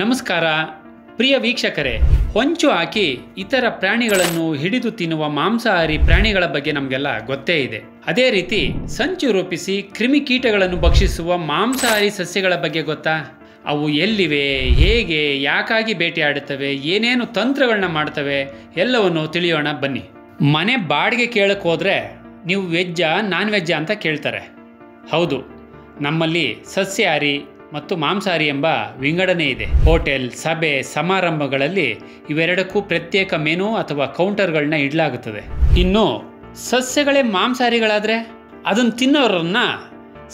ನಮಸ್ಕಾರ ಪ್ರಿಯ ವೀಕ್ಷಕರೇ, ಹೊಂಚು ಹಾಕಿ ಇತರ ಪ್ರಾಣಿಗಳನ್ನು ಹಿಡಿದು ತಿನ್ನುವ ಮಾಂಸಾಹಾರಿ ಪ್ರಾಣಿಗಳ ಬಗ್ಗೆ ನಮಗೆಲ್ಲ ಗೊತ್ತೇ ಇದೆ. ಅದೇ ರೀತಿ ಸಂಚು ರೂಪಿಸಿ ಕ್ರಿಮಿಕೀಟಗಳನ್ನು ಭಕ್ಷಿಸುವ ಮಾಂಸಾಹಾರಿ ಸಸ್ಯಗಳ ಬಗ್ಗೆ ಗೊತ್ತಾ? ಅವು ಎಲ್ಲಿವೆ, ಹೇಗೆ, ಯಾಕಾಗಿ ಬೇಟೆಯಾಡುತ್ತವೆ, ಏನೇನು ತಂತ್ರಗಳನ್ನ ಮಾಡ್ತವೆ ಎಲ್ಲವನ್ನು ತಿಳಿಯೋಣ ಬನ್ನಿ. ಮನೆ ಬಾಡಿಗೆ ಕೇಳಕ್ಕೆ ಹೋದರೆ ನೀವು ವೆಜ್ಜಾ ನಾನ್ ವೆಜ್ಜಾ ಅಂತ ಕೇಳ್ತಾರೆ. ಹೌದು, ನಮ್ಮಲ್ಲಿ ಸಸ್ಯಾಹಾರಿ ಮತ್ತು ಮಾಂಸಾಹಾರಿ ಎಂಬ ವಿಂಗಡಣೆ ಇದೆ. ಹೋಟೆಲ್, ಸಭೆ, ಸಮಾರಂಭಗಳಲ್ಲಿ ಇವೆರಡಕ್ಕೂ ಪ್ರತ್ಯೇಕ ಮೆನು ಅಥವಾ ಕೌಂಟರ್ಗಳನ್ನ ಇಡಲಾಗುತ್ತದೆ. ಇನ್ನು ಸಸ್ಯಗಳೇ ಮಾಂಸಾಹಾರಿಗಳಾದರೆ ಅದನ್ನು ತಿನ್ನೋರನ್ನ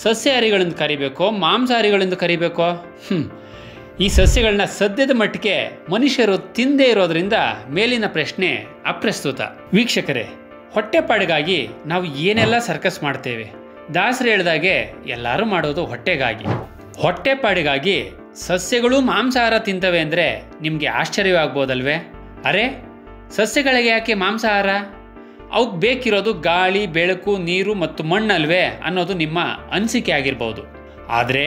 ಸಸ್ಯಾಹಾರಿಗಳಿಂದ ಕರಿಬೇಕೋ ಮಾಂಸಾಹಾರಿಗಳಿಂದ ಕರಿಬೇಕೋ? ಈ ಸಸ್ಯಗಳನ್ನ ಸದ್ಯದ ಮಟ್ಟಿಗೆ ಮನುಷ್ಯರು ತಿಂದೇ ಇರೋದ್ರಿಂದ ಮೇಲಿನ ಪ್ರಶ್ನೆ ಅಪ್ರಸ್ತುತ. ವೀಕ್ಷಕರೇ, ಹೊಟ್ಟೆಪಾಡಿಗಾಗಿ ನಾವು ಏನೆಲ್ಲ ಸರ್ಕಸ್ ಮಾಡ್ತೇವೆ. ದಾಸರು ಹೇಳಿದಾಗೆ ಎಲ್ಲರೂ ಮಾಡೋದು ಹೊಟ್ಟೆಗಾಗಿ. ಹೊಟ್ಟೆಪಾಡಿಗಾಗಿ ಸಸ್ಯಗಳು ಮಾಂಸಾಹಾರ ತಿಂತವೆ ಅಂದರೆ ನಿಮಗೆ ಆಶ್ಚರ್ಯವಾಗ್ಬೋದಲ್ವೇ? ಅರೆ, ಸಸ್ಯಗಳಿಗೆ ಯಾಕೆ ಮಾಂಸಾಹಾರ? ಅವಕ್ಕೆ ಬೇಕಿರೋದು ಗಾಳಿ, ಬೆಳಕು, ನೀರು ಮತ್ತು ಮಣ್ಣಲ್ವೇ ಅನ್ನೋದು ನಿಮ್ಮ ಅನಿಸಿಕೆ ಆಗಿರ್ಬೋದು. ಆದರೆ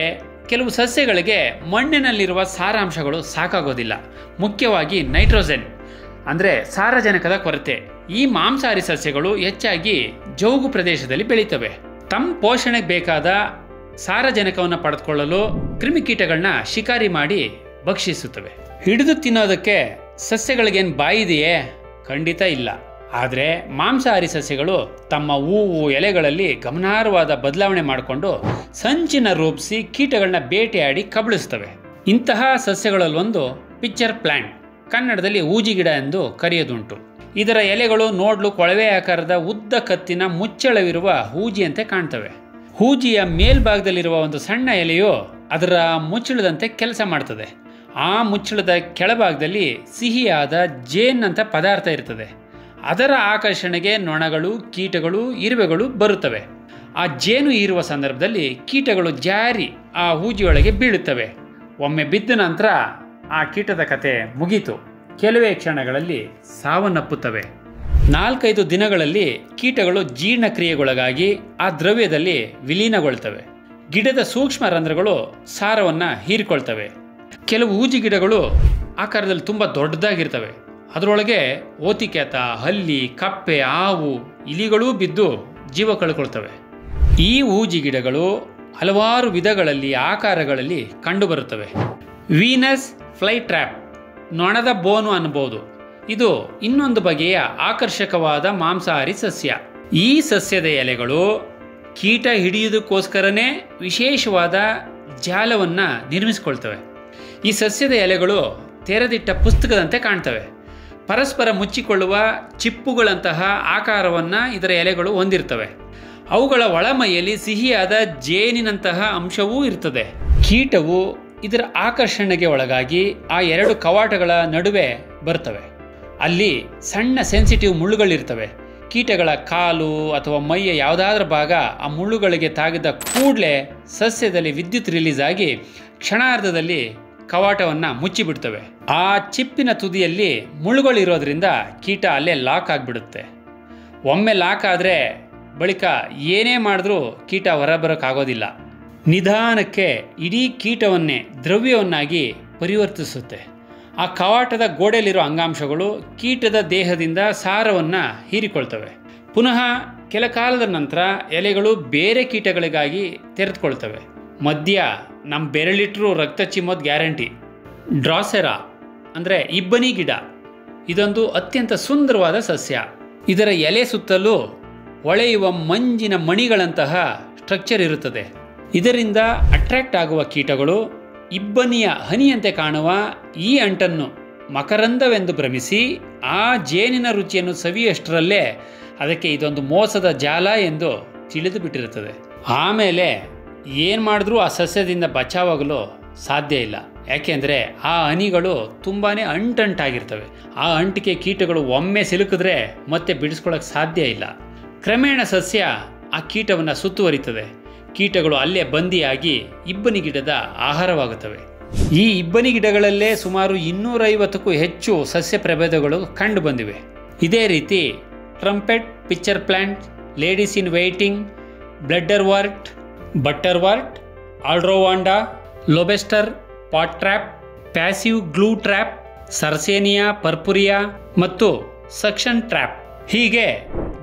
ಕೆಲವು ಸಸ್ಯಗಳಿಗೆ ಮಣ್ಣಿನಲ್ಲಿರುವ ಸಾರಾಂಶಗಳು ಸಾಕಾಗೋದಿಲ್ಲ. ಮುಖ್ಯವಾಗಿ ನೈಟ್ರೋಜನ್ ಅಂದರೆ ಸಾರಜನಕದ ಕೊರತೆ. ಈ ಮಾಂಸಾಹಾರಿ ಸಸ್ಯಗಳು ಹೆಚ್ಚಾಗಿ ಜೌಗು ಪ್ರದೇಶದಲ್ಲಿ ಬೆಳೀತವೆ. ತಮ್ಮ ಪೋಷಣೆಗೆ ಬೇಕಾದ ಸಾರಜನಕವನ್ನು ಪಡೆದುಕೊಳ್ಳಲು ಕ್ರಿಮಿಕೀಟಗಳನ್ನ ಶಿಕಾರಿ ಮಾಡಿ ಭಕ್ಷಿಸುತ್ತವೆ. ಹಿಡಿದು ತಿನ್ನೋದಕ್ಕೆ ಸಸ್ಯಗಳಿಗೇನು ಬಾಯಿದೆಯೇ? ಖಂಡಿತ ಇಲ್ಲ. ಆದರೆ ಮಾಂಸಾಹಾರಿ ಸಸ್ಯಗಳು ತಮ್ಮ ಹೂವು, ಎಲೆಗಳಲ್ಲಿ ಗಮನಾರ್ಹವಾದ ಬದಲಾವಣೆ ಮಾಡಿಕೊಂಡು ಸಂಚಿನ ರೂಪಿಸಿ ಕೀಟಗಳನ್ನ ಬೇಟೆಯಾಡಿ ಕಬಳಿಸ್ತವೆ. ಇಂತಹ ಸಸ್ಯಗಳಲ್ಲೊಂದು ಪಿಚ್ಚರ್ ಪ್ಲಾಂಟ್, ಕನ್ನಡದಲ್ಲಿ ಹೂಜಿ ಗಿಡ ಎಂದು ಕರೆಯೋದುಂಟು. ಇದರ ಎಲೆಗಳು ನೋಡಲು ಕೊಳವೆ ಆಕಾರದ ಉದ್ದ ಕತ್ತಿನ ಮುಚ್ಚಳವಿರುವ ಹೂಜಿಯಂತೆ ಕಾಣ್ತವೆ. ಹೂಜಿಯ ಮೇಲ್ಭಾಗದಲ್ಲಿರುವ ಒಂದು ಸಣ್ಣ ಎಲೆಯು ಅದರ ಮುಚ್ಚಳದಂತೆ ಕೆಲಸ ಮಾಡ್ತದೆ. ಆ ಮುಚ್ಚಳದ ಕೆಳಭಾಗದಲ್ಲಿ ಸಿಹಿಯಾದ ಜೇನ್ ಅಂತ ಪದಾರ್ಥ ಇರ್ತದೆ. ಅದರ ಆಕರ್ಷಣೆಗೆ ನೊಣಗಳು, ಕೀಟಗಳು, ಇರುವೆಗಳು ಬರುತ್ತವೆ. ಆ ಜೇನು ಹೀರುವ ಸಂದರ್ಭದಲ್ಲಿ ಕೀಟಗಳು ಜಾರಿ ಆ ಹೂಜಿಯೊಳಗೆ ಬೀಳುತ್ತವೆ. ಒಮ್ಮೆ ಬಿದ್ದ ನಂತರ ಆ ಕೀಟದ ಕತೆ ಮುಗೀತು. ಕೆಲವೇ ಕ್ಷಣಗಳಲ್ಲಿ ಸಾವನ್ನಪ್ಪುತ್ತವೆ. 4-5 ದಿನಗಳಲ್ಲಿ ಕೀಟಗಳು ಜೀರ್ಣಕ್ರಿಯೆಗೊಳಗಾಗಿ ಆ ದ್ರವ್ಯದಲ್ಲಿ ವಿಲೀನಗೊಳ್ತವೆ. ಗಿಡದ ಸೂಕ್ಷ್ಮ ರಂಧ್ರಗಳು ಸಾರವನ್ನು ಹೀರಿಕೊಳ್ತವೆ. ಕೆಲವು ಹೂಜಿ ಗಿಡಗಳು ಆಕಾರದಲ್ಲಿ ತುಂಬ ದೊಡ್ಡದಾಗಿರ್ತವೆ. ಅದರೊಳಗೆ ಓತಿಕೆತ, ಹಲ್ಲಿ, ಕಪ್ಪೆ, ಹಾವು, ಇಲಿಗಳೂ ಬಿದ್ದು ಜೀವ ಕಳ್ಕೊಳ್ತವೆ. ಈ ಹೂಜಿ ಗಿಡಗಳು ಹಲವಾರು ವಿಧಗಳಲ್ಲಿ, ಆಕಾರಗಳಲ್ಲಿ ಕಂಡುಬರುತ್ತವೆ. ವೀನಸ್ ಫ್ಲೈ ಟ್ರ್ಯಾಪ್, ನೊಣದ ಬೋನು ಅನ್ನಬಹುದು. ಇದು ಇನ್ನೊಂದು ಬಗೆಯ ಆಕರ್ಷಕವಾದ ಮಾಂಸಾಹಾರಿ ಸಸ್ಯ. ಈ ಸಸ್ಯದ ಎಲೆಗಳು ಕೀಟ ಹಿಡಿಯುವುದಕ್ಕೋಸ್ಕರನೇ ವಿಶೇಷವಾದ ಜಾಲವನ್ನು ನಿರ್ಮಿಸಿಕೊಳ್ತವೆ. ಈ ಸಸ್ಯದ ಎಲೆಗಳು ತೆರೆದಿಟ್ಟ ಪುಸ್ತಕದಂತೆ ಕಾಣ್ತವೆ. ಪರಸ್ಪರ ಮುಚ್ಚಿಕೊಳ್ಳುವ ಚಿಪ್ಪುಗಳಂತಹ ಆಕಾರವನ್ನು ಇದರ ಎಲೆಗಳು ಹೊಂದಿರ್ತವೆ. ಅವುಗಳ ಒಳಮೈಯಲ್ಲಿ ಸಿಹಿಯಾದ ಜೇನಿನಂತಹ ಅಂಶವೂ ಇರ್ತದೆ. ಕೀಟವು ಇದರ ಆಕರ್ಷಣೆಗೆ ಒಳಗಾಗಿ ಆ 2 ಕವಾಟಗಳ ನಡುವೆ ಬರ್ತವೆ. ಅಲ್ಲಿ ಸಣ್ಣ ಸೆನ್ಸಿಟಿವ್ ಮುಳ್ಳುಗಳಿರ್ತವೆ. ಕೀಟಗಳ ಕಾಲು ಅಥವಾ ಮೈಯ ಯಾವುದಾದ್ರೂ ಭಾಗ ಆ ಮುಳ್ಳುಗಳಿಗೆ ತಾಗಿದ ಕೂಡಲೇ ಸಸ್ಯದಲ್ಲಿ ವಿದ್ಯುತ್ ರಿಲೀಸ್ ಆಗಿ ಕ್ಷಣಾರ್ಧದಲ್ಲಿ ಕವಾಟವನ್ನು ಮುಚ್ಚಿಬಿಡ್ತವೆ. ಆ ಚಿಪ್ಪಿನ ತುದಿಯಲ್ಲಿ ಮುಳ್ಳುಗಳಿರೋದ್ರಿಂದ ಕೀಟ ಅಲ್ಲೇ ಲಾಕ್ ಆಗಿಬಿಡುತ್ತೆ. ಒಮ್ಮೆ ಲಾಕ್ ಆದರೆ ಬಳಿಕ ಏನೇ ಮಾಡಿದ್ರೂ ಕೀಟ ಹೊರಬರೋಕ್ಕಾಗೋದಿಲ್ಲ. ನಿಧಾನಕ್ಕೆ ಇಡೀ ಕೀಟವನ್ನೇ ದ್ರವ್ಯವನ್ನಾಗಿ ಪರಿವರ್ತಿಸುತ್ತೆ. ಆ ಕವಾಟದ ಗೋಡೆಯಲ್ಲಿರೋ ಅಂಗಾಂಶಗಳು ಕೀಟದ ದೇಹದಿಂದ ಸಾರವನ್ನು ಹೀರಿಕೊಳ್ತವೆ. ಪುನಃ ಕೆಲ ಕಾಲದ ನಂತರ ಎಲೆಗಳು ಬೇರೆ ಕೀಟಗಳಿಗಾಗಿ ತೆರೆದುಕೊಳ್ತವೆ. ಮಧ್ಯ ನಮ್ಮ ಬೆರಳಿಟ್ಟರೂ ರಕ್ತ ಚಿಮ್ಮೋದು ಗ್ಯಾರಂಟಿ. ಡ್ರಾಸೆರಾ ಅಂದರೆ ಇಬ್ಬನಿ ಗಿಡ, ಇದೊಂದು ಅತ್ಯಂತ ಸುಂದರವಾದ ಸಸ್ಯ. ಇದರ ಎಲೆ ಸುತ್ತಲೂ ಹೊಳೆಯುವ ಮಂಜಿನ ಮಣಿಗಳಂತಹ ಸ್ಟ್ರಕ್ಚರ್ ಇರುತ್ತದೆ. ಇದರಿಂದ ಅಟ್ರಾಕ್ಟ್ ಆಗುವ ಕೀಟಗಳು ಇಬ್ಬನಿಯ ಹನಿಯಂತೆ ಕಾಣುವ ಈ ಅಂಟನ್ನು ಮಕರಂದವೆಂದು ಭ್ರಮಿಸಿ ಆ ಜೇನಿನ ರುಚಿಯನ್ನು ಸವಿಯಷ್ಟರಲ್ಲೇ ಅದಕ್ಕೆ ಇದೊಂದು ಮೋಸದ ಜಾಲ ಎಂದು ತಿಳಿದು ಬಿಟ್ಟಿರುತ್ತದೆ. ಆಮೇಲೆ ಏನು ಮಾಡಿದ್ರೂ ಆ ಸಸ್ಯದಿಂದ ಬಚಾವಾಗಲು ಸಾಧ್ಯ ಇಲ್ಲ. ಯಾಕೆಂದರೆ ಆ ಹನಿಗಳು ತುಂಬಾ ಅಂಟಂಟಾಗಿರ್ತವೆ. ಆ ಅಂಟಿಗೆ ಕೀಟಗಳು ಒಮ್ಮೆ ಸಿಲುಕಿದ್ರೆ ಮತ್ತೆ ಬಿಡಿಸ್ಕೊಳ್ಳೋಕ್ಕೆ ಸಾಧ್ಯ ಇಲ್ಲ. ಕ್ರಮೇಣ ಸಸ್ಯ ಆ ಕೀಟವನ್ನು ಸುತ್ತುವರಿತದೆ. ಕೀಟಗಳು ಅಲ್ಲೇ ಬಂದಿಯಾಗಿ ಇಬ್ಬನಿ ಗಿಡದ ಆಹಾರವಾಗುತ್ತವೆ. ಈ ಇಬ್ಬನಿ ಗಿಡಗಳಲ್ಲೇ ಸುಮಾರು 250ಕ್ಕೂ ಹೆಚ್ಚು ಸಸ್ಯ ಪ್ರಭೇದಗಳು ಕಂಡು ಬಂದಿವೆ. ಇದೇ ರೀತಿ trumpet, pitcher plant, ladies in waiting, bladderwort, butterwort, Aldrovanda, lobster, pot trap, passive glue trap, Sarracenia purpurea ಮತ್ತು ಸಕ್ಷನ್ ಟ್ರ್ಯಾಪ್. ಹೀಗೆ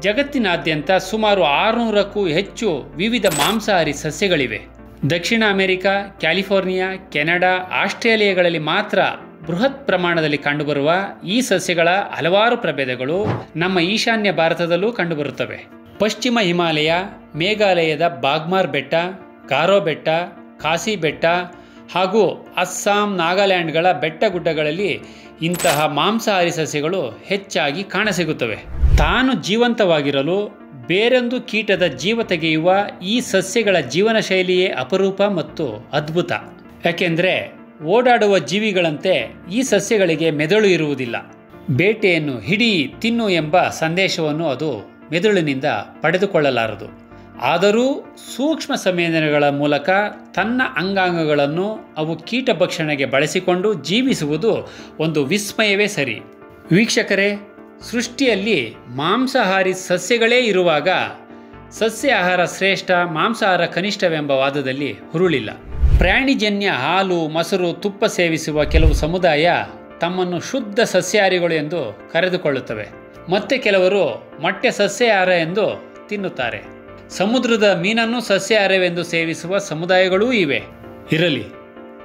ಜಗತ್ತಿನಾದ್ಯಂತ ಸುಮಾರು 600ಕ್ಕೂ ಹೆಚ್ಚು ವಿವಿಧ ಮಾಂಸಾಹಾರಿ ಸಸ್ಯಗಳಿವೆ. ದಕ್ಷಿಣ ಅಮೆರಿಕ, ಕ್ಯಾಲಿಫೋರ್ನಿಯಾ, ಕೆನಡಾ, ಆಸ್ಟ್ರೇಲಿಯಾಗಳಲ್ಲಿ ಮಾತ್ರ ಬೃಹತ್ ಪ್ರಮಾಣದಲ್ಲಿ ಕಂಡುಬರುವ ಈ ಸಸ್ಯಗಳ ಹಲವಾರು ಪ್ರಭೇದಗಳು ನಮ್ಮ ಈಶಾನ್ಯ ಭಾರತದಲ್ಲೂ ಕಂಡುಬರುತ್ತವೆ. ಪಶ್ಚಿಮ ಹಿಮಾಲಯ, ಮೇಘಾಲಯದ ಬಾಗ್ಮಾರ್ ಬೆಟ್ಟ, ಗಾರೋ ಬೆಟ್ಟ, ಖಾಸಿ ಬೆಟ್ಟ ಹಾಗೂ ಅಸ್ಸಾಂ, ನಾಗಾಲ್ಯಾಂಡ್ಗಳ ಬೆಟ್ಟಗುಡ್ಡಗಳಲ್ಲಿ ಇಂತಹ ಮಾಂಸಾಹಾರಿ ಸಸ್ಯಗಳು ಹೆಚ್ಚಾಗಿ ಕಾಣಸಿಗುತ್ತವೆ. ತಾನು ಜೀವಂತವಾಗಿರಲು ಬೇರೊಂದು ಕೀಟದ ಜೀವ ತೆಗೆಯುವ ಈ ಸಸ್ಯಗಳ ಜೀವನ ಶೈಲಿಯೇ ಅಪರೂಪ ಮತ್ತು ಅದ್ಭುತ. ಯಾಕೆಂದರೆ ಓಡಾಡುವ ಜೀವಿಗಳಂತೆ ಈ ಸಸ್ಯಗಳಿಗೆ ಮೆದುಳು ಇರುವುದಿಲ್ಲ. ಬೇಟೆಯನ್ನು ಹಿಡಿ, ತಿನ್ನು ಎಂಬ ಸಂದೇಶವನ್ನು ಅದು ಮೆದುಳಿನಿಂದ ಪಡೆದುಕೊಳ್ಳಲಾರದು. ಆದರೂ ಸೂಕ್ಷ್ಮ ಸಂವೇದನೆಗಳ ಮೂಲಕ ತನ್ನ ಅಂಗಾಂಗಗಳನ್ನು ಅವು ಕೀಟ ಭಕ್ಷಣೆಗೆ ಬಳಸಿಕೊಂಡು ಜೀವಿಸುವುದು ಒಂದು ವಿಸ್ಮಯವೇ ಸರಿ. ವೀಕ್ಷಕರೇ, ಸೃಷ್ಟಿಯಲ್ಲಿ ಮಾಂಸಾಹಾರಿ ಸಸ್ಯಗಳೇ ಇರುವಾಗ ಸಸ್ಯಾಹಾರ ಶ್ರೇಷ್ಠ, ಮಾಂಸಾಹಾರ ಕನಿಷ್ಠವೆಂಬ ವಾದದಲ್ಲಿ ಹುರುಳಿಲ್ಲ. ಪ್ರಾಣಿಜನ್ಯ ಹಾಲು, ಮೊಸರು, ತುಪ್ಪ ಸೇವಿಸುವ ಕೆಲವು ಸಮುದಾಯ ತಮ್ಮನ್ನು ಶುದ್ಧ ಸಸ್ಯಾಹಾರಿಗಳು ಎಂದು ಕರೆದುಕೊಳ್ಳುತ್ತವೆ. ಮತ್ತೆ ಕೆಲವರು ಮೊಟ್ಟೆ ಸಸ್ಯಾಹಾರ ಎಂದು ತಿನ್ನುತ್ತಾರೆ. ಸಮುದ್ರದ ಮೀನನ್ನು ಸಸ್ಯಾಹಾರವೆಂದು ಸೇವಿಸುವ ಸಮುದಾಯಗಳೂ ಇವೆ. ಇರಲಿ,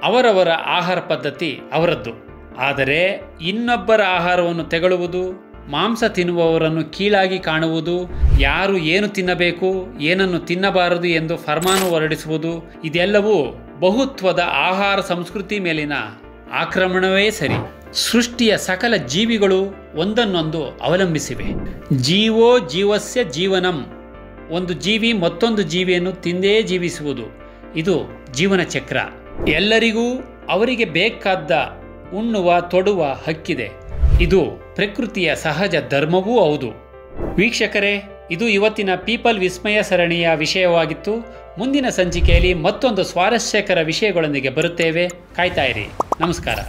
ಅವರವರ ಆಹಾರ ಪದ್ಧತಿ ಅವರದ್ದು. ಆದರೆ ಇನ್ನೊಬ್ಬರ ಆಹಾರವನ್ನು ತೆಗಳುವುದು, ಮಾಂಸ ತಿನ್ನುವವರನ್ನು ಕೀಳಾಗಿ ಕಾಣುವುದು, ಯಾರು ಏನು ತಿನ್ನಬೇಕು, ಏನನ್ನು ತಿನ್ನಬಾರದು ಎಂದು ಫರ್ಮಾನು ಹೊರಡಿಸುವುದು, ಇದೆಲ್ಲವೂ ಬಹುತ್ವದ ಆಹಾರ ಸಂಸ್ಕೃತಿ ಮೇಲಿನ ಆಕ್ರಮಣವೇ ಸರಿ. ಸೃಷ್ಟಿಯ ಸಕಲ ಜೀವಿಗಳು ಒಂದನ್ನೊಂದು ಅವಲಂಬಿಸಿವೆ. ಜೀವೋ ಜೀವಸ್ಯ ಜೀವನಂ. ಒಂದು ಜೀವಿ ಮತ್ತೊಂದು ಜೀವಿಯನ್ನು ತಿಂದೇ ಜೀವಿಸುವುದು, ಇದು ಜೀವನ ಚಕ್ರ. ಎಲ್ಲರಿಗೂ ಅವರಿಗೆ ಬೇಕಾದ ಉಣ್ಣುವ, ತೊಡುವ ಹಕ್ಕಿದೆ. ಇದು ಪ್ರಕೃತಿಯ ಸಹಜ ಧರ್ಮವೂ ಹೌದು. ವೀಕ್ಷಕರೇ, ಇದು ಇವತ್ತಿನ ಪೀಪಲ್ ವಿಸ್ಮಯ ಸರಣಿಯ ವಿಷಯವಾಗಿತ್ತು. ಮುಂದಿನ ಸಂಚಿಕೆಯಲ್ಲಿ ಮತ್ತೊಂದು ಸ್ವಾರಸ್ಯಕರ ವಿಷಯಗಳೊಂದಿಗೆ ಬರುತ್ತೇವೆ. ಕಾಯ್ತಾ ಇರಿ. ನಮಸ್ಕಾರ.